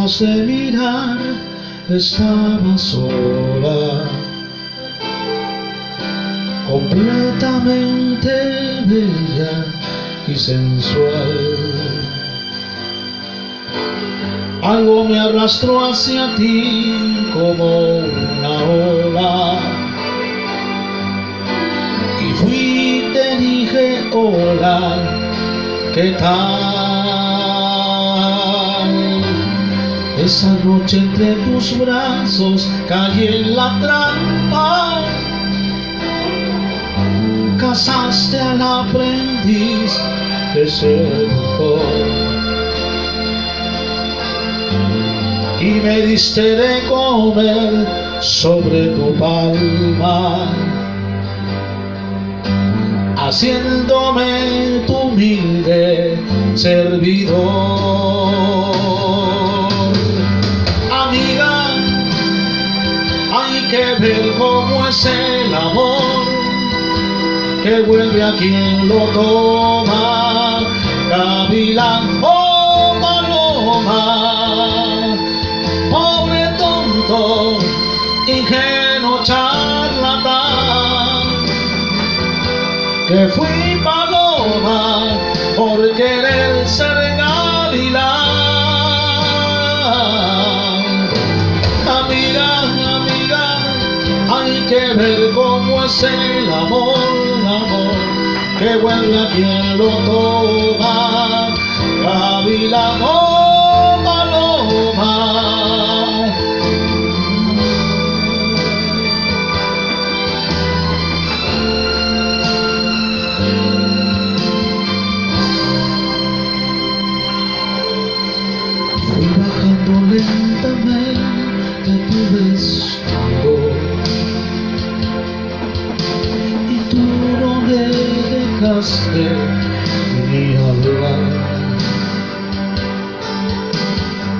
lejos de mirar, estaba sola, completamente bella y sensual. Algo me arrastró hacia ti como una ola, y fui y te dije hola, ¿qué tal? Esa noche entre tus brazos caí en la trampa, cazaste al aprendiz de seductor y me diste de comer sobre tu palma, haciéndome tu humilde servidor. Amiga, hay que ver cómo es el amor, que vuelve a quien lo toma. Gavilán, oh paloma, pobre tonto, ingenuo charlatán, que fui paloma por querer ser gavilán. Amiga, amiga, hay que ver cómo es el amor, que vuelve a quien lo toma. Gavilán, oh paloma. Fui bajando lentamente tu vestido y tú no me dejaste ni hablar,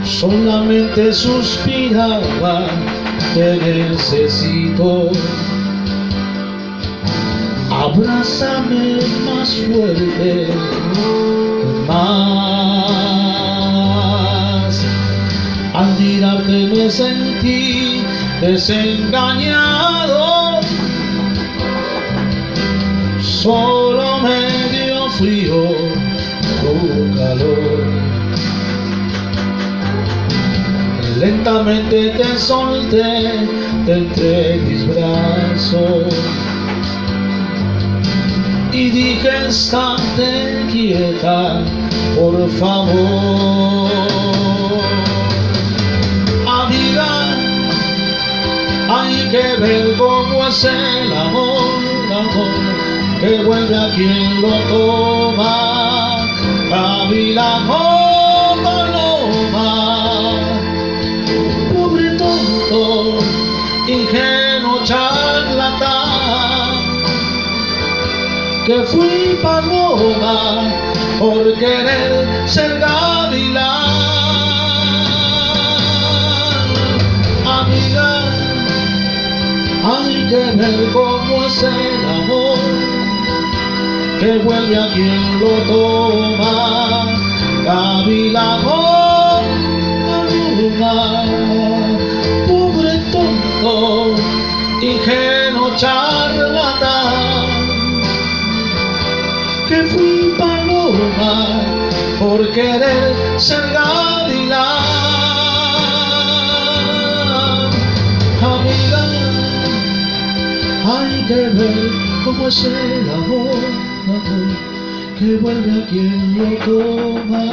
solamente suspiraba, te necesito. Abrázame más fuerte, más. Al mirarte me sentí desengañado, solo me dio frío tu calor. Lentamente te solté de entre mis brazos y dije: estate quieta, por favor. Amiga, hay que ver cómo es el amor, que vuelve a quien lo toma. Gavilán, oh paloma, pobre tonto, ingenuo charlatán, que fui paloma por querer ser gavilán. Amiga, hay que ver cómo es el amor, que vuelve a quien lo toma. Gavilán, oh paloma, pobre tonto, ingenuo charlatán, que fui paloma por querer ser gavilán. Amiga, hay que ver cómo es el amor, que vuelve a quien lo toma.